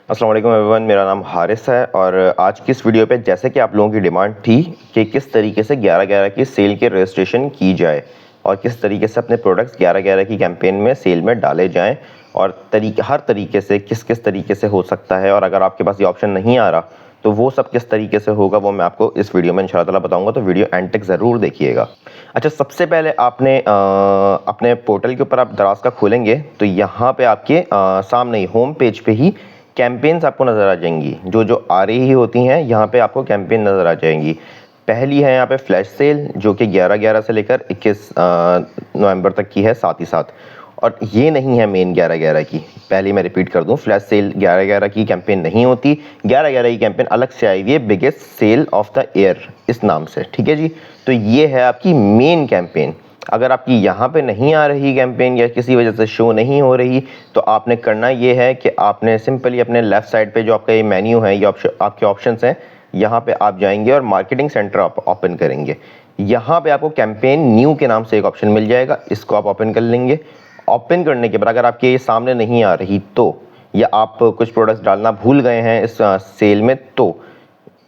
अस्सलाम वालेकुम एवरीवन, मेरा नाम हारिस है और आज की इस वीडियो पे जैसे कि आप लोगों की डिमांड थी कि किस तरीके से 11/11 की सेल के रजिस्ट्रेशन की जाए और किस तरीके से अपने प्रोडक्ट्स 11/11 की कैंपेन में सेल में डाले जाएं और हर तरीके से किस किस तरीके से हो सकता है, और अगर आपके पास ये ऑप्शन नहीं आ रहा तो वो सब किस तरीके से होगा वो मैं आपको इस वीडियो में इंशाल्लाह ताला बताऊंगा, तो वीडियो एंड तक ज़रूर देखिएगा। अच्छा, सबसे पहले आपने अपने पोर्टल के ऊपर आप दराज का खोलेंगे तो यहाँ पे आपके सामने ही होम पेज पे ही कैंपेन्स आपको नज़र आ जाएंगी। जो जो आ रही होती हैं यहाँ पे आपको कैंपेन नज़र आ जाएंगी। पहली है यहाँ पे फ्लैश सेल जो कि 11/11 से लेकर 21 नवंबर तक की है साथ ही साथ, और ये नहीं है मेन 11/11 की। पहले मैं रिपीट कर दूं, फ्लैश सेल 11/11 की कैंपेन नहीं होती। 11/11 की कैंपेन अलग से आई हुई है, biggest sale of the year इस नाम से, ठीक है जी। तो ये है आपकी मेन कैंपेन। अगर आपकी यहाँ पे नहीं आ रही कैंपेन या किसी वजह से शो नहीं हो रही तो आपने करना ये है कि आपने सिंपली अपने लेफ़्ट साइड पे जो आपका ये मेन्यू है, ये आपके ऑप्शंस हैं, यहाँ पे आप जाएंगे और मार्केटिंग सेंटर आप ओपन करेंगे। यहाँ पे आपको कैंपेन न्यू के नाम से एक ऑप्शन मिल जाएगा, इसको आप ओपन कर लेंगे। ओपन करने के बाद अगर आपके ये सामने नहीं आ रही तो, या आप कुछ प्रोडक्ट्स डालना भूल गए हैं इस सेल में, तो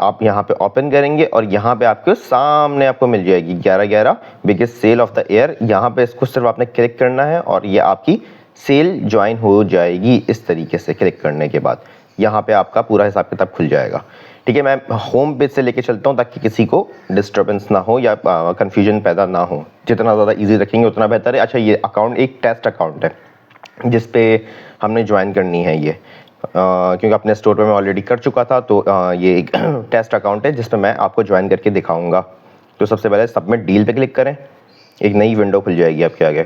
आप यहाँ पे ओपन करेंगे और यहाँ पे आपके सामने आपको मिल जाएगी 11/11 biggest sale of the year. यहाँ पे इसको सिर्फ आपने क्लिक करना है और ये आपकी सेल ज्वाइन हो जाएगी। इस तरीके से क्लिक करने के बाद यहाँ पे आपका पूरा हिसाब किताब खुल जाएगा, ठीक है। मैं होम पेज से लेके चलता हूँ ताकि किसी को डिस्टर्बेंस ना हो या कन्फ्यूजन पैदा ना हो। जितना ज़्यादा ईजी रखेंगे उतना बेहतर है। अच्छा, ये अकाउंट एक टेस्ट अकाउंट है जिस पे हमने ज्वाइन करनी है ये, क्योंकि अपने स्टोर पे मैं ऑलरेडी कर चुका था, तो ये एक टेस्ट अकाउंट है जिस पे मैं आपको ज्वाइन करके दिखाऊंगा। तो सबसे पहले सबमिट डील पे क्लिक करें, एक नई विंडो खुल जाएगी आपके आगे।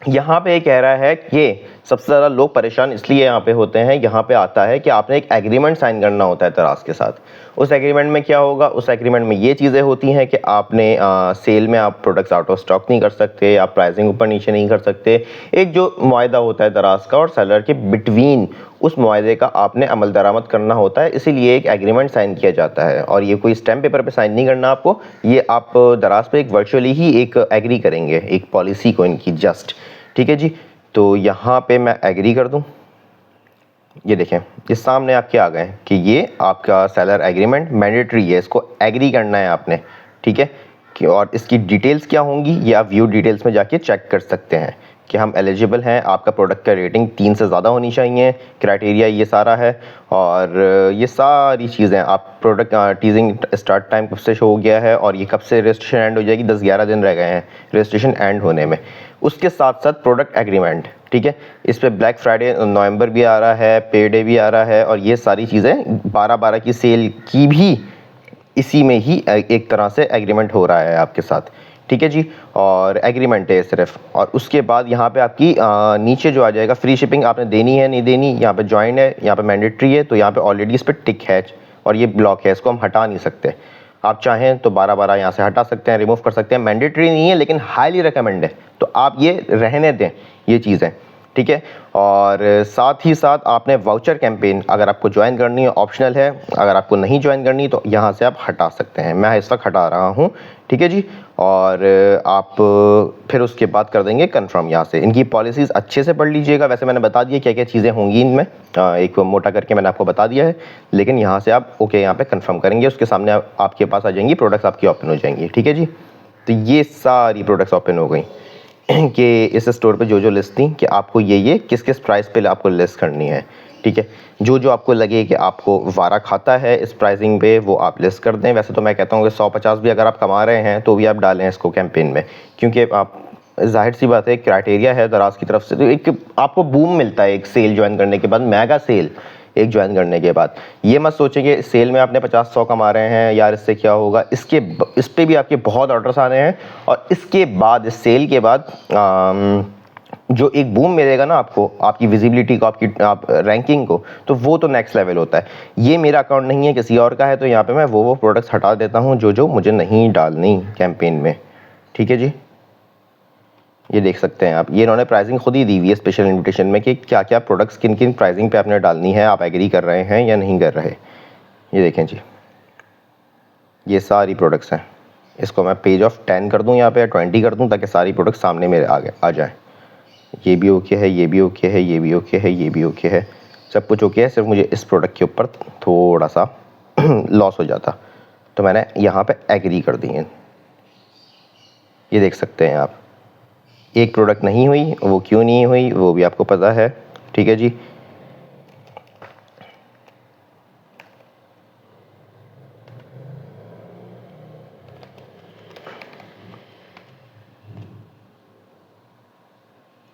यहाँ पे कह रहा है कि सबसे ज़्यादा लोग परेशान इसलिए यहाँ पे होते हैं, यहाँ पे आता है कि आपने एक एग्रीमेंट साइन करना होता है दराज के साथ। उस एग्रीमेंट में क्या होगा, उस एग्रीमेंट में ये चीज़ें होती हैं कि आपने सेल में आप प्रोडक्ट्स आउट ऑफ स्टॉक नहीं कर सकते, आप प्राइसिंग ऊपर नीचे नहीं कर सकते। एक जो मुआहदा होता है दराज का और सेलर के बिटवीन, उस मुआहदे का आपने अमल दरामद करना होता है, इसीलिए एक एग्रीमेंट साइन किया जाता है। और ये कोई स्टैम्प पेपर पे साइन नहीं करना आपको, ये आप दराज पे एक वर्चुअली ही एक एग्री करेंगे एक पॉलिसी को इनकी, जस्ट, ठीक है जी। तो यहाँ पे मैं एग्री कर दूँ, ये देखें ये सामने आपके आ गए कि ये आपका सेलर एग्रीमेंट मैंडेटरी है, इसको एग्री करना है आपने, ठीक है। और इसकी डिटेल्स क्या होंगी ये आप व्यू डिटेल्स में जाके चेक कर सकते हैं कि हम एलिजिबल हैं, आपका प्रोडक्ट का रेटिंग 3 से ज़्यादा होनी चाहिए, क्राइटेरिया ये सारा है। और ये सारी चीज़ें आप प्रोडक्ट टीजिंग स्टार्ट टाइम कब से शो हो गया है और ये कब से रजिस्ट्रेशन एंड हो जाएगी, 10-11 दिन रह गए हैं रजिस्ट्रेशन एंड होने में। उसके साथ साथ प्रोडक्ट एग्रीमेंट, ठीक है। इस पे ब्लैक फ्राइडे नवंबर भी आ रहा है, पे डे भी आ रहा है, और ये सारी चीज़ें 12/12 की सेल की भी इसी में ही एक तरह से एग्रीमेंट हो रहा है आपके साथ, ठीक है जी। और एग्रीमेंट है सिर्फ, और उसके बाद यहाँ पे आपकी नीचे जो आ जाएगा फ्री शिपिंग आपने देनी है नहीं देनी, यहाँ पे ज्वाइन है, यहाँ पे मैंडेटरी है, तो यहाँ पे ऑलरेडी इस पर टिक है और ये ब्लॉक है, इसको हम हटा नहीं सकते। आप चाहें तो 12/12 यहाँ से हटा सकते हैं, रिमूव कर सकते हैं। मैंडेटरी नहीं है लेकिन हाईली रिकमेंड है, तो आप ये रहने दें ये चीज़ें, ठीक है। और साथ ही साथ आपने वाउचर कैंपेन अगर आपको ज्वाइन करनी है ऑप्शनल है, अगर आपको नहीं ज्वाइन करनी तो यहाँ से आप हटा सकते हैं। मैं इस वक्त हटा रहा हूँ, ठीक है जी। और आप फिर उसके बाद कर देंगे कंफर्म। यहाँ से इनकी पॉलिसीज़ अच्छे से पढ़ लीजिएगा, वैसे मैंने बता दिया क्या क्या चीज़ें होंगी इनमें, एक मोटा करके मैंने आपको बता दिया है। लेकिन यहाँ से आप ओके यहाँ पे कंफर्म करेंगे, उसके सामने आपके पास आ जाएंगी, प्रोडक्ट्स आपकी ओपन हो जाएंगी, ठीक है जी। तो ये सारी प्रोडक्ट्स ओपन हो गई कि इस स्टोर पे जो जो लिस्ट थी कि आपको ये किस किस प्राइस पे आपको लिस्ट करनी है, ठीक है। जो जो आपको लगे कि आपको वारा खाता है इस प्राइसिंग पे वो आप लिस्ट कर दें। वैसे तो मैं कहता हूँ कि 150 भी अगर आप कमा रहे हैं तो भी आप डालें इसको कैंपेन में, क्योंकि आप जाहिर सी बात है क्राइटेरिया है दराज की तरफ से, तो एक आपको बूम मिलता है एक सेल ज्वाइन करने के बाद, मेगा सेल एक ज्वाइन करने के बाद। ये मत सोचें कि सेल में आपने 50-100 कमा रहे हैं यार इससे क्या होगा, इस पे भी आपके बहुत ऑर्डर्स आ रहे हैं। और इसके बाद इस सेल के बाद जो एक बूम मिलेगा ना आपको, आपकी विजिबिलिटी को, आपकी आप रैंकिंग को, तो वो तो नेक्स्ट लेवल होता है। ये मेरा अकाउंट नहीं है, किसी और का है, तो यहाँ पे मैं वो प्रोडक्ट्स हटा देता हूँ जो जो मुझे नहीं डालनी कैंपेन में, ठीक है जी। ये देख सकते हैं आप, ये इन्होंने प्राइसिंग खुद ही दी हुई है स्पेशल इन्विटेशन में कि क्या क्या प्रोडक्ट्स किन किन प्राइसिंग पे आपने डालनी है, आप एग्री कर रहे हैं या नहीं कर रहे। ये देखें जी, ये सारी प्रोडक्ट्स हैं। इसको मैं पेज ऑफ 10 कर दूं यहाँ पे, या 20 कर दूं ताकि सारी प्रोडक्ट्स सामने मेरे आ जाएँ। ये भी ओके है, ये भी ओके है, ये भी ओके है, ये भी ओके है, सब कुछ ओके है। सिर्फ मुझे इस प्रोडक्ट के ऊपर थोड़ा सा लॉस हो जाता, तो मैंने यहाँ पे एग्री कर दिए। ये देख सकते हैं आप, एक प्रोडक्ट नहीं हुई, वो क्यों नहीं हुई वो भी आपको पता है, ठीक है जी।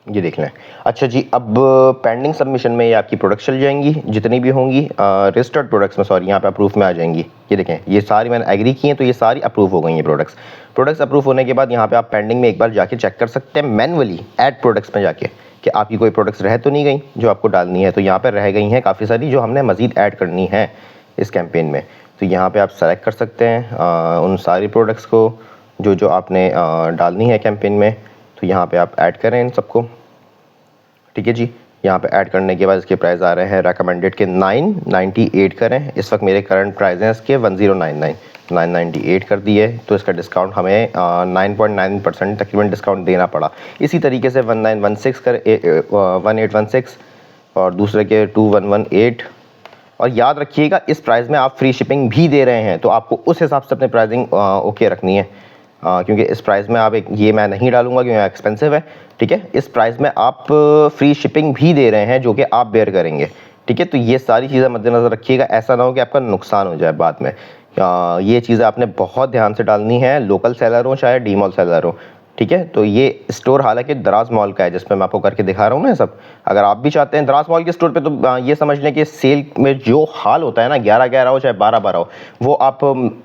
ये देख लें। अच्छा जी, अब पेंडिंग सबमिशन में ये आपकी प्रोडक्ट्स चल जाएंगी, जितनी भी होंगी रजिस्टर्ड प्रोडक्ट्स में, सॉरी यहाँ पे अप्रूव में आ जाएंगी। ये देखें, ये सारी मैंने एग्री की हैं, तो ये सारी अप्रूव हो गई हैं प्रोडक्ट्स अप्रूव होने के बाद यहाँ पे आप पेंडिंग में एक बार जाके चेक कर सकते हैं मैनुअली ऐड प्रोडक्ट्स में जाके, कि आपकी कोई प्रोडक्ट्स रह तो नहीं गई जो आपको डालनी है। तो यहाँ पर रह गई हैं काफ़ी सारी जो हमने मज़ीद ऐड करनी है इस कैंपेन में। तो यहाँ पर आप सेलेक्ट कर सकते हैं उन सारी प्रोडक्ट्स को जो जो आपने डालनी है कैंपेन में। तो यहाँ पे आप ऐड करें इन सबको, ठीक है जी। यहाँ पे ऐड करने के बाद इसके प्राइस आ रहे हैं रिकमेंडेड के 998 करें। इस वक्त मेरे करंट प्राइस हैं इसके 1099, 998 कर दिए। तो इसका डिस्काउंट हमें 9.9% तकरीबन डिस्काउंट देना पड़ा। इसी तरीके से 1916 कर 1816 और दूसरे के 2118। और याद रखिएगा इस प्राइस में आप फ्री शिपिंग भी दे रहे हैं, तो आपको उस हिसाब से अपने प्राइसिंग ओके रखनी है। क्योंकि इस प्राइस में आप ये मैं नहीं डालूंगा क्योंकि एक्सपेंसिव है, ठीक है। इस प्राइस में आप फ्री शिपिंग भी दे रहे हैं जो कि आप बेयर करेंगे, ठीक है। तो ये सारी चीज़ें मद्देनज़र रखिएगा, ऐसा ना हो कि आपका नुकसान हो जाए बाद में। ये चीज़ें आपने बहुत ध्यान से डालनी है, लोकल सेलर हो चाहे डी मॉल सेलर हो, ठीक है। तो ये स्टोर हालांकि दराज मॉल का है जिस पे मैं आपको करके दिखा रहा हूँ ना सब। अगर आप भी चाहते हैं दराज मॉल के स्टोर पे, तो ये समझ लें कि सेल में जो हाल होता है ना, 11-11 हो चाहे 12-12 हो, वो आप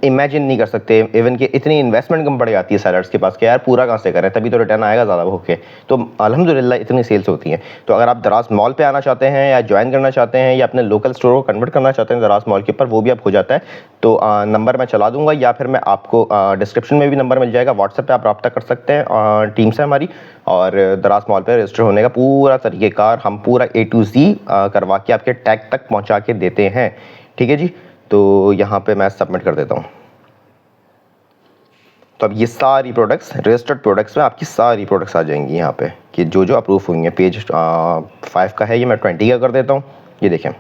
इमेजिन नहीं कर सकते। इवन कि इतनी इन्वेस्टमेंट कम पड़ जाती है सेलर्स के पास कि यार पूरा कहाँ से करें, तभी तो रिटर्न आएगा ज़्यादा होके। तो अल्हम्दुलिल्लाह इतनी सेल्स होती हैं। तो अगर आप दराज मॉल पर आना चाहते हैं या ज्वाइन करना चाहते हैं या अपने लोकल स्टोर को कन्वर्ट करना चाहते हैं दराज मॉल के ऊपर, वो भी आप हो जाता है। तो नंबर मैं चला दूंगा या फिर मैं आपको डिस्क्रिप्शन में भी नंबर मिल जाएगा, व्हाट्सएप पे आप रब्ता कर सकते हैं टीम से हमारी। और दराज मॉल पे रजिस्टर होने का पूरा तरीक़ेकार हम पूरा A to Z करवा के आपके टैग तक पहुंचा के देते हैं, ठीक है जी। तो यहाँ पे मैं सबमिट कर देता हूँ। तो अब ये सारी प्रोडक्ट्स रजिस्टर्ड प्रोडक्ट्स में आपकी सारी प्रोडक्ट्स आ जाएंगी यहाँ पे कि जो जो अप्रूव हुई हैं। पेज 5 का है ये, मैं 20 का कर देता हूँ। ये देखें,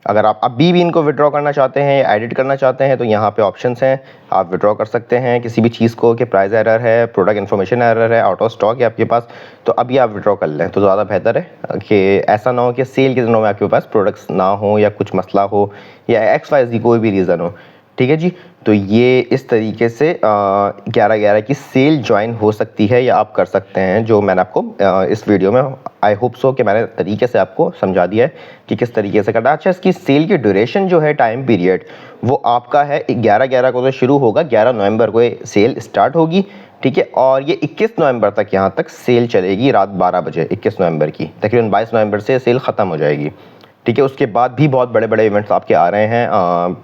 अगर आप अभी भी इनको विड्रॉ करना चाहते हैं या एडिट करना चाहते हैं तो यहाँ पे ऑप्शंस हैं, आप विड्रॉ कर सकते हैं किसी भी चीज़ को कि प्राइस एरर है, प्रोडक्ट इन्फॉर्मेशन एरर है, आउट ऑफ स्टॉक है आपके पास, तो अभी आप विड्रॉ कर लें तो ज़्यादा बेहतर है कि ऐसा ना हो कि सेल के दिनों में आपके पास प्रोडक्ट्स ना हो या कुछ मसला हो या XYZ कोई भी रीज़न हो, ठीक है जी। तो ये इस तरीके से 11-11 की सेल ज्वाइन हो सकती है या आप कर सकते हैं, जो मैंने आपको इस वीडियो में आई होप सो कि मैंने तरीके से आपको समझा दिया है कि किस तरीके से करना है। अच्छा, इसकी सेल की ड्यूरेशन जो है, टाइम पीरियड, वो आपका है 11-11 को तो शुरू होगा, 11 नवंबर को ये सेल स्टार्ट होगी, ठीक है। और ये 21 नवंबर तक यहाँ तक सेल चलेगी, रात 12 बजे 21 नवंबर की, तकरीबन 22 नवंबर से सेल ख़त्म हो जाएगी, ठीक है। उसके बाद भी बहुत बड़े बड़े इवेंट्स आपके आ रहे हैं।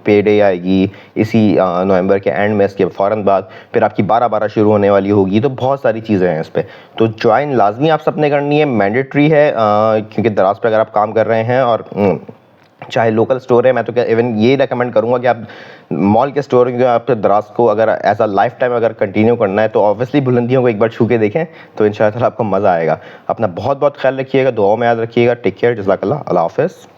पे डे आएगी इसी नवंबर के एंड में, इसके फ़ौरन बाद फिर आपकी 12-12 शुरू होने वाली होगी। तो बहुत सारी चीज़ें हैं इस पर, तो ज्वाइन लाजमी आप सबने करनी है, मैंडेटरी है। क्योंकि दराज पे अगर आप काम कर रहे हैं और चाहे लोकल स्टोर है, मैं तो इवन ये रेकमेंड करूंगा कि आप मॉल के स्टोर के आप दराज को अगर एज अ लाइफ टाइम अगर कंटिन्यू करना है तो ऑब्वियसली बुलंदियों को एक बार छू के देखें, तो इंशाअल्लाह आपको मज़ा आएगा। अपना बहुत बहुत ख्याल रखिएगा, दुआओं में याद रखिएगा। टेक केयर, जज़ाकल्लाह, अल्लाह हाफ़िज़।